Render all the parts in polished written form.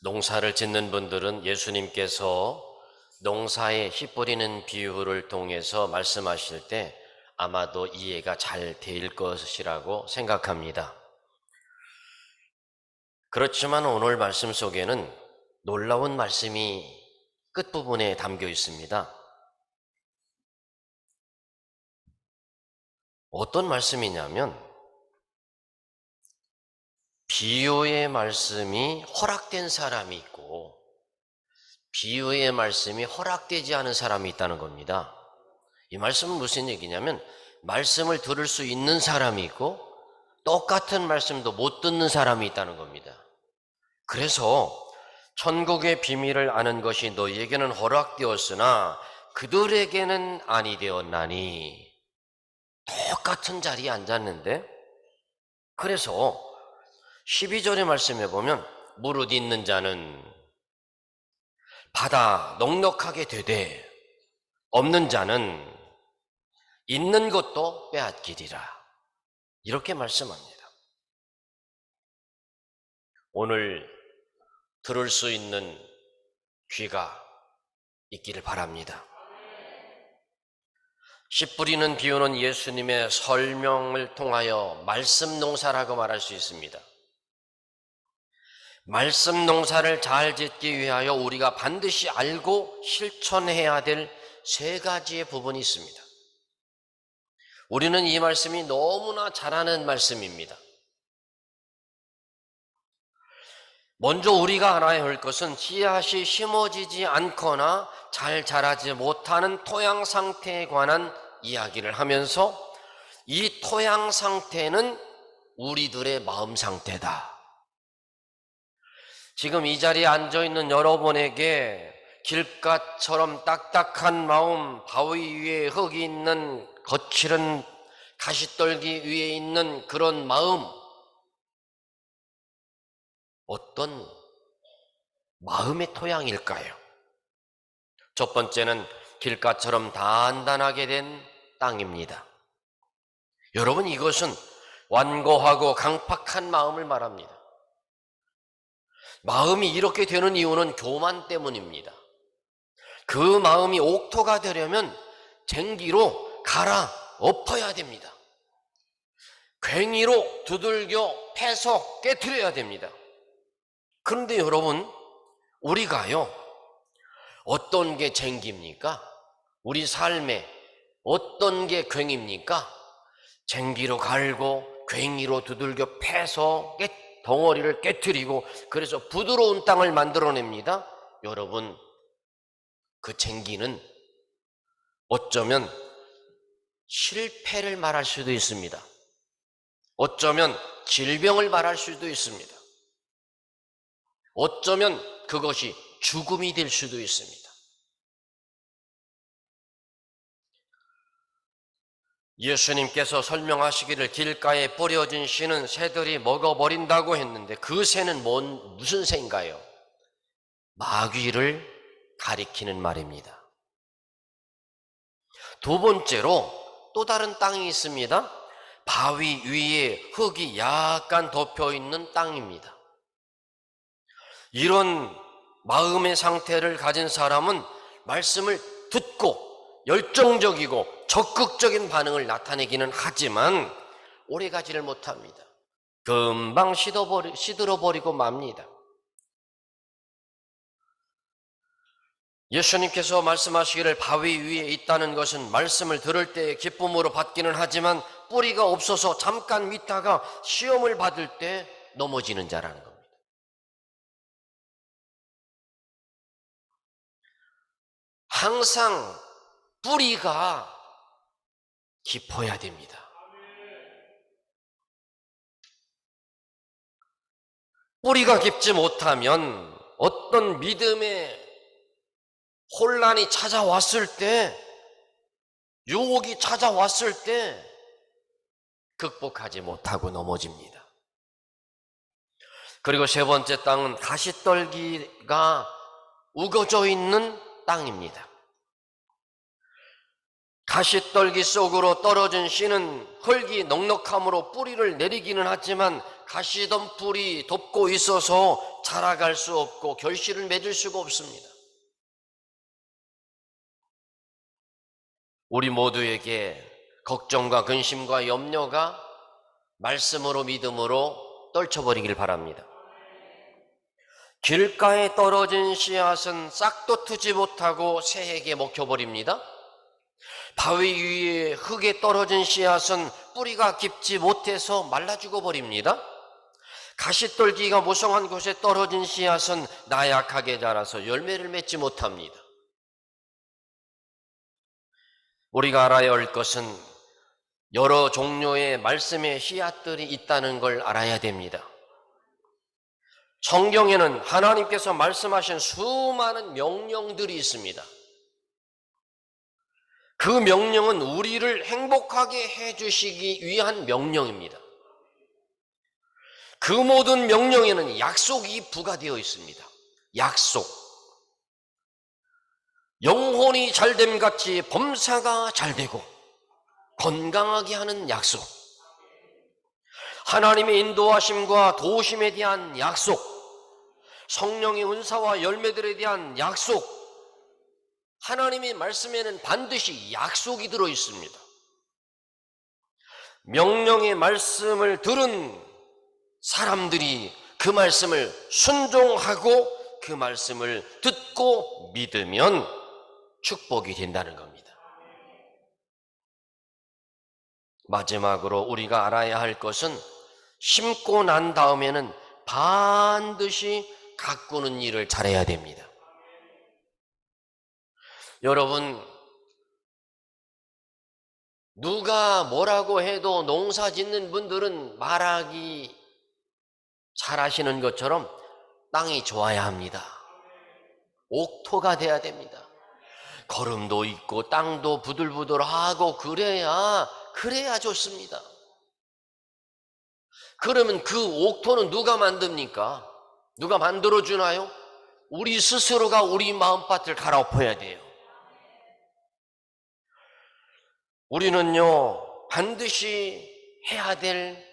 농사를 짓는 분들은 예수님께서 농사에 씨 뿌리는 비유를 통해서 말씀하실 때 아마도 이해가 잘 될 것이라고 생각합니다. 그렇지만 오늘 말씀 속에는 놀라운 말씀이 끝부분에 담겨 있습니다. 어떤 말씀이냐면 비유의 말씀이 허락된 사람이 있고 비유의 말씀이 허락되지 않은 사람이 있다는 겁니다. 이 말씀은 무슨 얘기냐면 말씀을 들을 수 있는 사람이 있고 똑같은 말씀도 못 듣는 사람이 있다는 겁니다. 그래서 천국의 비밀을 아는 것이 너희에게는 허락되었으나 그들에게는 아니 되었나니. 똑같은 자리에 앉았는데, 그래서 12절의 말씀에 보면 무릇 있는 자는 받아 넉넉하게 되되 없는 자는 있는 것도 빼앗기리라, 이렇게 말씀합니다. 오늘 들을 수 있는 귀가 있기를 바랍니다. 씨 뿌리는 비유는 예수님의 설명을 통하여 말씀 농사라고 말할 수 있습니다. 말씀 농사를 잘 짓기 위하여 우리가 반드시 알고 실천해야 될 세 가지의 부분이 있습니다. 우리는 이 말씀이 너무나 잘 아는 말씀입니다. 먼저 우리가 알아야 할 것은 씨앗이 심어지지 않거나 잘 자라지 못하는 토양 상태에 관한 이야기를 하면서 이 토양 상태는 우리들의 마음 상태다. 지금 이 자리에 앉아있는 여러분에게 길가처럼 딱딱한 마음, 바위 위에 흙이 있는 거칠은 가시떨기 위에 있는 그런 마음, 어떤 마음의 토양일까요? 첫 번째는 길가처럼 단단하게 된 땅입니다. 여러분, 이것은 완고하고 강팍한 마음을 말합니다. 마음이 이렇게 되는 이유는 교만 때문입니다. 그 마음이 옥토가 되려면 쟁기로 갈아 엎어야 됩니다. 괭이로 두들겨 패서 깨트려야 됩니다. 그런데 여러분, 우리가요, 어떤 게 쟁기입니까? 우리 삶에 어떤 게 괭입니까? 쟁기로 갈고 괭이로 두들겨 패서 덩어리를 깨트리고 그래서 부드러운 땅을 만들어냅니다. 여러분, 그 쟁기는 어쩌면 실패를 말할 수도 있습니다. 어쩌면 질병을 말할 수도 있습니다. 어쩌면 그것이 죽음이 될 수도 있습니다. 예수님께서 설명하시기를 길가에 뿌려진 씨는 새들이 먹어버린다고 했는데 그 새는 무슨 새인가요? 마귀를 가리키는 말입니다. 두 번째로 또 다른 땅이 있습니다. 바위 위에 흙이 약간 덮여있는 땅입니다. 이런 마음의 상태를 가진 사람은 말씀을 듣고 열정적이고 적극적인 반응을 나타내기는 하지만 오래가지를 못합니다. 금방 시들어버리고 맙니다. 예수님께서 말씀하시기를 바위 위에 있다는 것은 말씀을 들을 때의 기쁨으로 받기는 하지만 뿌리가 없어서 잠깐 믿다가 시험을 받을 때 넘어지는 자라는 겁니다. 항상 뿌리가 깊어야 됩니다. 뿌리가 깊지 못하면 어떤 믿음의 혼란이 찾아왔을 때, 유혹이 찾아왔을 때 극복하지 못하고 넘어집니다. 그리고 세 번째 땅은 가시떨기가 우거져 있는 땅입니다. 가시떨기 속으로 떨어진 씨는 흙이 넉넉함으로 뿌리를 내리기는 하지만 가시덤불이 덮고 있어서 살아갈 수 없고 결실을 맺을 수가 없습니다. 우리 모두에게 걱정과 근심과 염려가 말씀으로 믿음으로 떨쳐버리길 바랍니다. 길가에 떨어진 씨앗은 싹도 트지 못하고 새에게 먹혀버립니다. 바위 위에 흙에 떨어진 씨앗은 뿌리가 깊지 못해서 말라 죽어버립니다. 가시떨기가 무성한 곳에 떨어진 씨앗은 나약하게 자라서 열매를 맺지 못합니다. 우리가 알아야 할 것은 여러 종류의 말씀의 씨앗들이 있다는 걸 알아야 됩니다. 성경에는 하나님께서 말씀하신 수많은 명령들이 있습니다. 그 명령은 우리를 행복하게 해주시기 위한 명령입니다. 그 모든 명령에는 약속이 부과되어 있습니다. 약속. 영혼이 잘됨 같이 범사가 잘되고 건강하게 하는 약속. 하나님의 인도하심과 도우심에 대한 약속. 성령의 은사와 열매들에 대한 약속. 하나님의 말씀에는 반드시 약속이 들어 있습니다. 명령의 말씀을 들은 사람들이 그 말씀을 순종하고 그 말씀을 듣고 믿으면 축복이 된다는 겁니다. 마지막으로 우리가 알아야 할 것은 심고 난 다음에는 반드시 가꾸는 일을 잘해야 됩니다. 여러분, 누가 뭐라고 해도 농사 짓는 분들은 말하기 잘하시는 것처럼 땅이 좋아야 합니다. 옥토가 돼야 됩니다. 거름도 있고 땅도 부들부들하고 그래야 좋습니다. 그러면 그 옥토는 누가 만듭니까? 누가 만들어주나요? 우리 스스로가 우리 마음밭을 갈아엎어야 돼요. 우리는요, 반드시 해야 될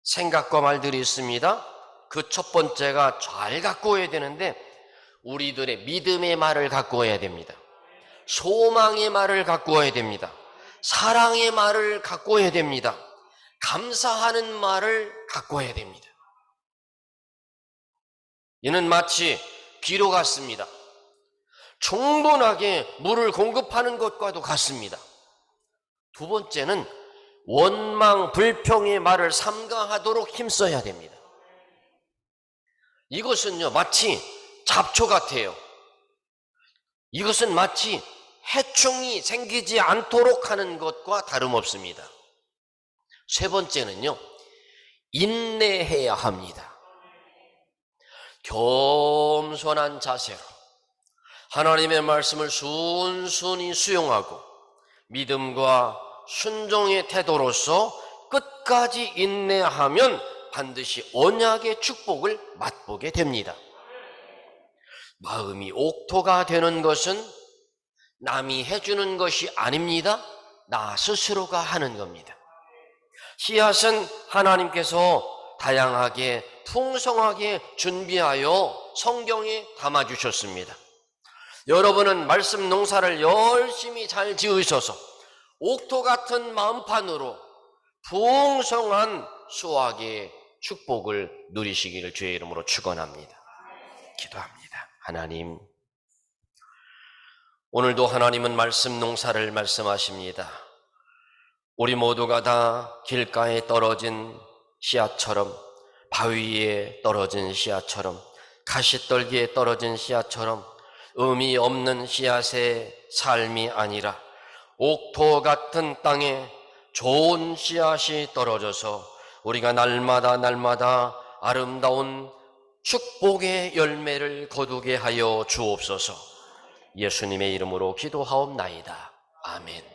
생각과 말들이 있습니다. 그 첫 번째가 잘 가꾸어야 되는데 우리들의 믿음의 말을 가꾸어야 됩니다. 소망의 말을 가꾸어야 됩니다. 사랑의 말을 가꾸어야 됩니다. 감사하는 말을 가꾸어야 됩니다. 이는 마치 비료 같습니다. 충분하게 물을 공급하는 것과도 같습니다. 두 번째는 원망, 불평의 말을 삼가하도록 힘써야 됩니다. 이것은요, 마치 잡초 같아요. 이것은 마치 해충이 생기지 않도록 하는 것과 다름없습니다. 세 번째는요, 인내해야 합니다. 겸손한 자세로 하나님의 말씀을 순순히 수용하고 믿음과 순종의 태도로서 끝까지 인내하면 반드시 언약의 축복을 맛보게 됩니다. 마음이 옥토가 되는 것은 남이 해주는 것이 아닙니다. 나 스스로가 하는 겁니다. 씨앗은 하나님께서 다양하게 풍성하게 준비하여 성경에 담아주셨습니다. 여러분은 말씀 농사를 열심히 잘 지으셔서 옥토 같은 마음판으로 풍성한 수확의 축복을 누리시기를 주의 이름으로 축원합니다. 기도합니다. 하나님, 오늘도 하나님은 말씀 농사를 말씀하십니다. 우리 모두가 다 길가에 떨어진 씨앗처럼, 바위에 떨어진 씨앗처럼, 가시떨기에 떨어진 씨앗처럼 의미 없는 씨앗의 삶이 아니라 옥토 같은 땅에 좋은 씨앗이 떨어져서 우리가 날마다 아름다운 축복의 열매를 거두게 하여 주옵소서. 예수님의 이름으로 기도하옵나이다. 아멘.